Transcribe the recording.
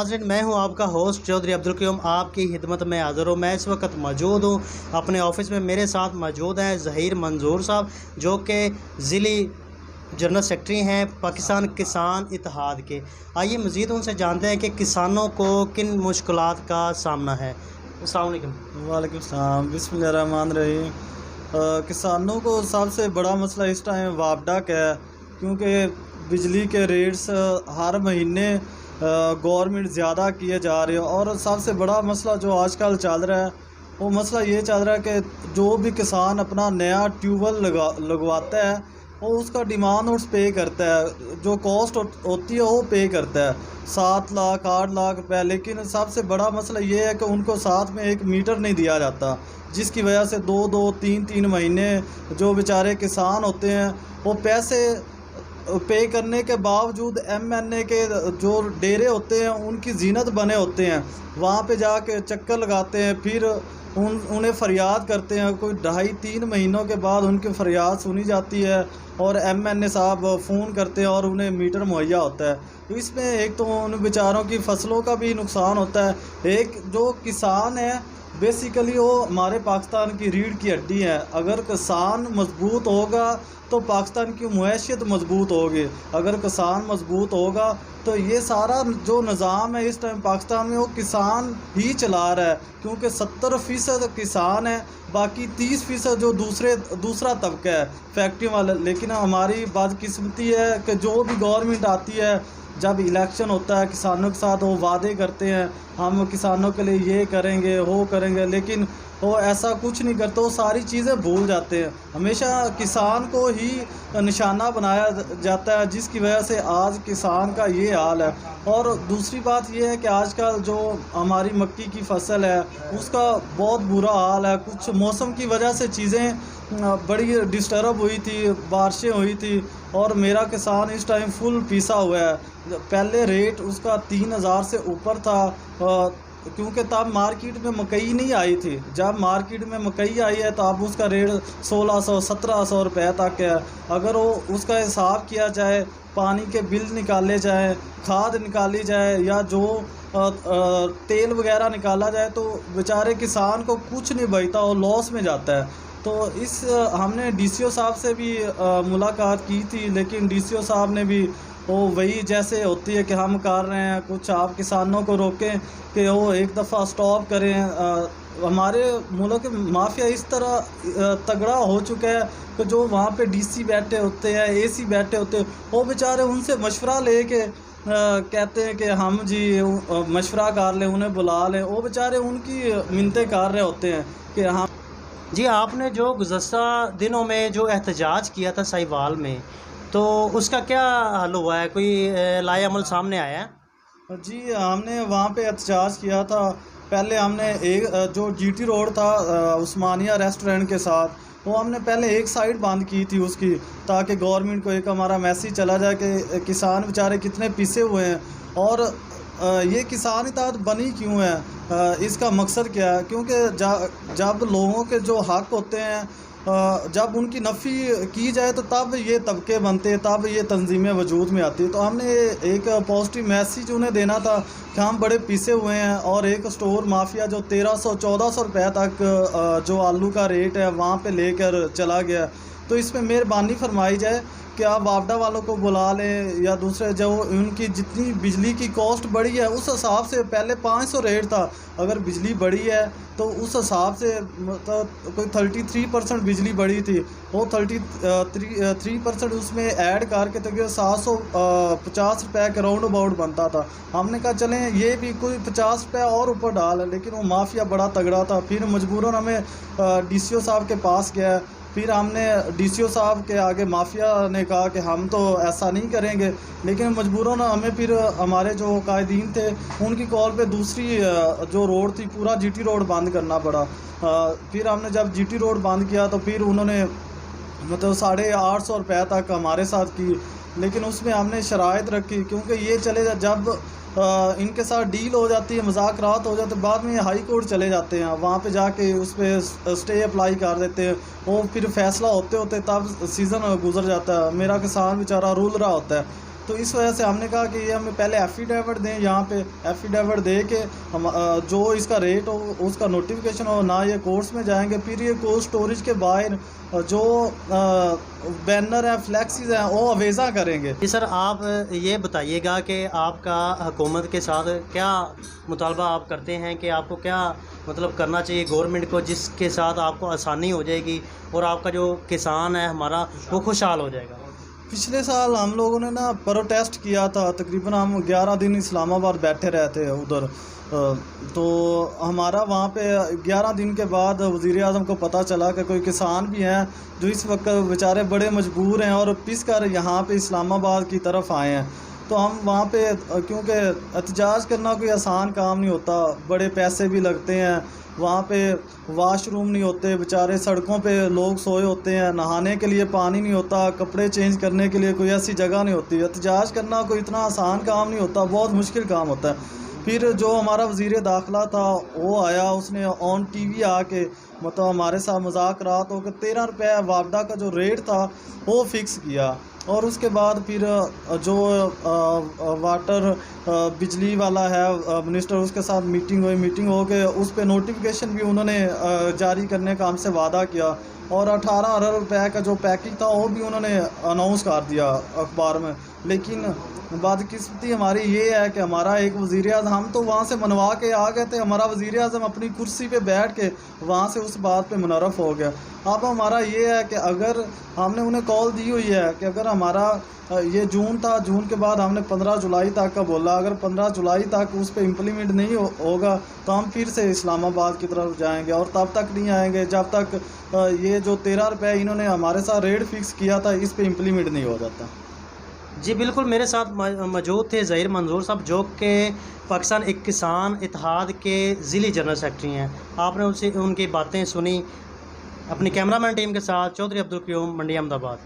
नाज़रीन, मैं हूं आपका होस्ट चौधरी अब्दुल क़य्यूम, आपकी खिदमत में हाज़िर हूं। मैं इस वक्त मौजूद हूं अपने ऑफिस में। मेरे साथ मौजूद हैं ज़हीर मंजूर साहब, जो कि ज़िली जनरल सेक्रेटरी हैं पाकिस्तान किसान इत्तेहाद के। आइए मज़ीद उनसे जानते हैं कि किसानों को किन मुश्किलात का सामना है। अस्सलाम वालेकुम। वालेकुम सलाम। बिस्मिल्लाहिर्रहमानिर्रहीम। किसानों को सबसे बड़ा मसला इस टाइम वापडा का है, क्योंकि बिजली के रेट्स हर महीने गवर्नमेंट ज़्यादा किए जा रहे हैं। और सबसे बड़ा मसला जो आजकल चल रहा है वो मसला ये चल रहा है कि जो भी किसान अपना नया ट्यूबवेल लगवाता है वो उसका डिमांड और पे करता है, जो कॉस्ट होती है वो पे करता है 7 लाख 8 लाख रुपये। लेकिन सबसे बड़ा मसला ये है कि उनको साथ में एक मीटर नहीं दिया जाता, जिसकी वजह से 2-2 3-3 महीने जो बेचारे किसान होते हैं वो पैसे पे करने के बावजूद MNA के जो डेरे होते हैं उनकी जीनत बने होते हैं, वहाँ पे जाके चक्कर लगाते हैं, फिर उन्हें फ़रियाद करते हैं। कोई 2.5-3 महीनों के बाद उनकी फ़रियाद सुनी जाती है और MNA साहब फ़ोन करते हैं और उन्हें मीटर मुहैया होता है। इसमें एक तो उन बेचारों की फ़सलों का भी नुकसान होता है। एक जो किसान है बेसिकली वो हमारे पाकिस्तान की रीढ़ की हड्डी है। अगर किसान मजबूत होगा तो पाकिस्तान की मुआशियत मजबूत होगी। अगर किसान मजबूत होगा तो ये सारा जो निज़ाम है इस टाइम पाकिस्तान में वो किसान ही चला रहा है, क्योंकि 70% किसान है, बाकी 30% जो दूसरा तबका है फैक्ट्री वाले। लेकिन हमारी बदकिस्मती है कि जो भी गवर्नमेंट आती है, जब इलेक्शन होता है किसानों के साथ वो वादे करते हैं हम किसानों के लिए ये करेंगे वो करेंगे, लेकिन वो ऐसा कुछ नहीं करते, वो सारी चीज़ें भूल जाते हैं। हमेशा किसान को ही निशाना बनाया जाता है, जिसकी वजह से आज किसान का ये हाल है। और दूसरी बात ये है कि आजकल जो हमारी मक्की की फसल है उसका बहुत बुरा हाल है। कुछ मौसम की वजह से चीज़ें बड़ी डिस्टर्ब हुई थी, बारिशें हुई थी और मेरा किसान इस टाइम फुल पीसा हुआ है। पहले रेट उसका 3000 से ऊपर था, क्योंकि तब मार्केट में मकई नहीं आई थी। जब मार्केट में मकई आई है तो अब उसका रेट 1600-1700 रुपये तक है। अगर वो उसका हिसाब किया जाए, पानी के बिल निकाले जाए, खाद निकाली जाए या जो तेल वगैरह निकाला जाए, तो बेचारे किसान को कुछ नहीं बचता, वो लॉस में जाता है। तो हमने DCO साहब से भी मुलाकात की थी, लेकिन DCO साहब ने भी वो वही जैसे होती है कि हम कर रहे हैं, कुछ आप किसानों को रोकें कि वो एक दफ़ा स्टॉप करें। हमारे मुल्क में माफिया इस तरह तगड़ा हो चुका है कि जो वहाँ पे DC बैठे होते हैं, AC बैठे होते हैं, वो बेचारे उनसे मशवरा ले के कहते हैं कि हम जी मशवरा कर लें, उन्हें बुला लें। वो बेचारे उनकी मिन्नतें कर रहे होते हैं कि हम जी, आपने जो गुज़श्ता दिनों में जो एहतजाज किया था साहिवाल में, तो उसका क्या हल हुआ है? कोई लाएअमल सामने आया है? जी, हमने वहाँ पे एहतजाज किया था। पहले हमने एक जो GT रोड था उस्मानिया रेस्टोरेंट के साथ, वो हमने पहले एक साइड बंद की थी उसकी, ताकि गवर्नमेंट को एक हमारा मैसेज चला जाए कि किसान बेचारे कितने पिसे हुए हैं और ये किसान इत्तेहाद बनी क्यों है, इसका मकसद क्या है। क्योंकि जब लोगों के जो हक होते हैं जब उनकी नफ़ी की जाए तो तब ये तबके बनते हैं, तब ये तंजीमें वजूद में आती है। तो हमने एक पॉजिटिव मैसेज उन्हें देना था कि हम बड़े पीसे हुए हैं और एक स्टोर माफिया जो 1300-1400 रुपये तक जो आलू का रेट है वहाँ पे लेकर चला गया। तो इसमें मेहरबानी फरमाई जाए कि आप वापडा वालों को बुला लें या दूसरे जो उनकी जितनी बिजली की कॉस्ट बढ़ी है उस हिसाब से, पहले 500 रेट था, अगर बिजली बढ़ी है तो उस हिसाब से मतलब कोई 33% बिजली बढ़ी थी, वो 33% उसमें ऐड करके तक 750 रुपये के राउंड अबाउट बनता था। हमने कहा चलें ये भी कोई 50 रुपये और ऊपर डाल है, लेकिन वो माफिया बड़ा तगड़ा था। फिर मजबूरन हमें DCO साहब के पास गया, फिर हमने DCO साहब के आगे माफिया ने कहा कि हम तो ऐसा नहीं करेंगे, लेकिन मजबूरन हमें फिर हमारे जो कायदीन थे उनकी कॉल पे दूसरी जो रोड थी पूरा GT रोड बंद करना पड़ा। फिर हमने जब GT रोड बंद किया तो फिर उन्होंने मतलब 850 रुपये तक हमारे साथ की, लेकिन उसमें हमने शराइत रखी, क्योंकि ये चले जब इनके साथ डील हो जाती है, मुज़ाकरात हो जाते, बाद में हाई कोर्ट चले जाते हैं, वहाँ पे जाके उस पर स्टे अप्लाई कर देते हैं। वो फिर फ़ैसला होते होते तब सीज़न गुजर जाता है, मेरा किसान बेचारा रूल रहा होता है। تو اس وجہ سے ہم نے کہا کہ یہ ہمیں پہلے ایفیڈیوٹ دیں، یہاں پہ ایفیڈیوٹ دے کے ہم جو اس کا ریٹ ہو اس کا نوٹیفیکیشن ہو، نہ یہ کورٹس میں جائیں گے، پھر یہ کولڈ اسٹوریج کے باہر جو بینر ہیں فلیکسیز ہیں وہ اویزہ کریں گے۔ جی سر، آپ یہ بتائیے گا کہ آپ کا حکومت کے ساتھ کیا مطالبہ آپ کرتے ہیں کہ آپ کو کیا مطلب کرنا چاہیے گورنمنٹ کو، جس کے ساتھ آپ کو آسانی ہو جائے گی اور آپ کا جو کسان ہے ہمارا وہ خوشحال ہو جائے گا؟ پچھلے سال ہم لوگوں نے نا پروٹیسٹ کیا تھا، تقریباً ہم 11 دن اسلام آباد بیٹھے رہتے ادھر، تو ہمارا وہاں پہ 11 دن کے بعد وزیر اعظم کو پتہ چلا کہ کوئی کسان بھی ہیں جو اس وقت بیچارے بڑے مجبور ہیں اور پس کر یہاں پہ اسلام آباد کی طرف آئے ہیں۔ تو ہم وہاں پہ کیونکہ احتجاج کرنا کوئی آسان کام نہیں ہوتا، بڑے پیسے بھی لگتے ہیں، وہاں پہ واش روم نہیں ہوتے، بیچارے سڑکوں پہ لوگ سوئے ہوتے ہیں، نہانے کے لیے پانی نہیں ہوتا، کپڑے چینج کرنے کے لیے کوئی ایسی جگہ نہیں ہوتی۔ احتجاج کرنا کوئی اتنا آسان کام نہیں ہوتا، بہت مشکل کام ہوتا ہے۔ پھر جو ہمارا وزیر داخلہ تھا وہ آیا، اس نے آن ٹی وی آ کے مطلب ہمارے ساتھ مذاکرات ہو کے 13 روپے وابڈا کا جو ریٹ تھا وہ فکس کیا، اور اس کے بعد پھر جو واٹر بجلی والا ہے منسٹر، اس کے ساتھ میٹنگ ہو کے اس پہ نوٹیفیکیشن بھی انہوں نے جاری کرنے کا ہم سے وعدہ کیا، اور 18 ارب روپے کا جو پیکج تھا وہ بھی انہوں نے اناؤنس کر دیا اخبار میں۔ لیکن بدقسمتی ہماری یہ ہے کہ ہمارا ایک وزیر اعظم، ہم تو وہاں سے منوا کے آ گئے تھے، ہمارا وزیر اعظم اپنی کرسی پہ بیٹھ کے وہاں سے اس بات پہ منحرف ہو گیا۔ اب ہمارا یہ ہے کہ اگر ہم نے انہیں کال دی ہوئی ہے کہ اگر ہمارا یہ جون تھا، جون کے بعد ہم نے 15 جولائی تک کا بولا، اگر 15 جولائی تک اس پہ امپلیمنٹ نہیں ہوگا تو ہم پھر سے اسلام آباد کی طرف جائیں گے، اور تب تک نہیں آئیں گے جب تک یہ جو 13 روپے انہوں نے ہمارے ساتھ ریٹ فکس کیا تھا اس پہ امپلیمنٹ نہیں ہو جاتا۔ جی بالکل، میرے ساتھ موجود تھے ظہیر منظور صاحب، جو کہ پاکستان ایک کسان اتحاد کے ضلعی جنرل سیکرٹری ہیں۔ آپ نے ان کی باتیں سنی۔ اپنی کیمرہ مین ٹیم کے ساتھ چودھری عبدالقیوم، منڈی احمد آباد۔